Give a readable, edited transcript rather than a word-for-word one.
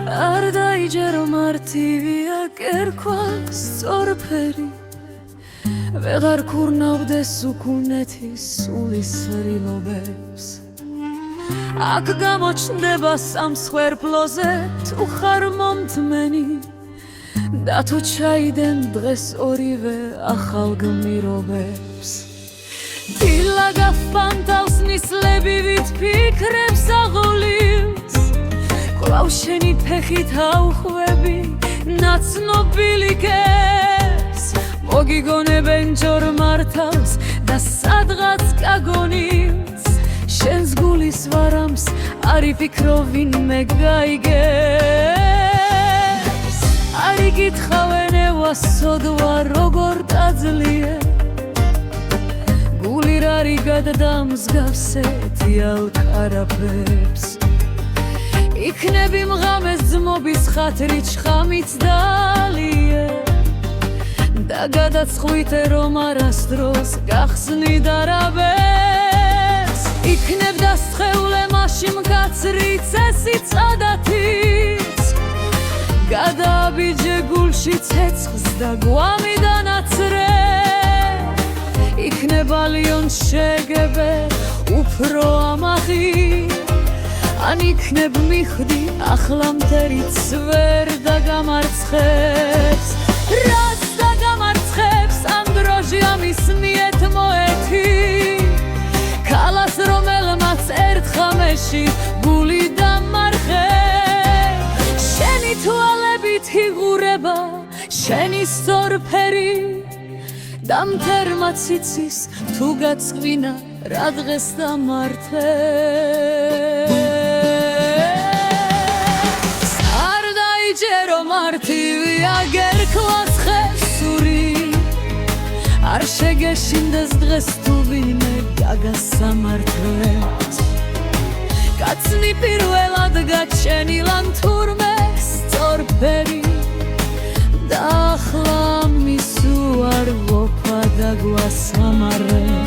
არ დაიჯერო მარტივია კერქვას სწორფერი ვეღარ ქურნავდეს უქუნეთის სულის რილობებს აქ გამოჩნდება სამსხვერპლოზე თუ ხარ მომთმენი და თუ ჩაიდენ დღეს ორივე ახალ გმირობებს დილა გაფანტავს ნისლებივით ფიქრებს აღოლის კვლავ შენი ფეხით აუხვები ნაცნობილი კებს მოგიგონებენ ჯორ მართავს და სადღაც კაგონილს შენს გულის ვარამს არ იფიქრო ვინმე გაიგებს არ იკითხავენ ევასოდვა როგორ დაძლია გული რარი გადდამსგავსეთი ალკარაფებს იქნები მღამეს ძმობის ხათრით შხამით დალიე და გადაცხვიტე რომ არასდროს გახსნი დარაბებს იქნებ დასხეულე მაში მკაცრი წესი წადათიც გადააბიჯე გულში ცეცხლს და გვამი დანაცრე იქნებ ალიონ შეგებე უფრო ამაღი ან იქნებ მიხდი ახლა მტერიც ვერ დაგამარცხებს რაც დაგამარცხებს ანდროჟი ამისმიეთ მოეთი ქალას რომელმაც ერთხამეში გული დამარხე შენი თვალებით იღურება შენი სწორფერი და მტერმა ციცის თუ გაწვინა რა დღეს დამართებს არ დაიჯერო მარტივია გერქვას ხესური არ შეგეშინდეს დღეს თუ ვინმე გაგასამართლებს კაცნი პირველად გაჩენილან თურმე სწორფერი და ახლა მის უარ ვოფა და გვასამარებს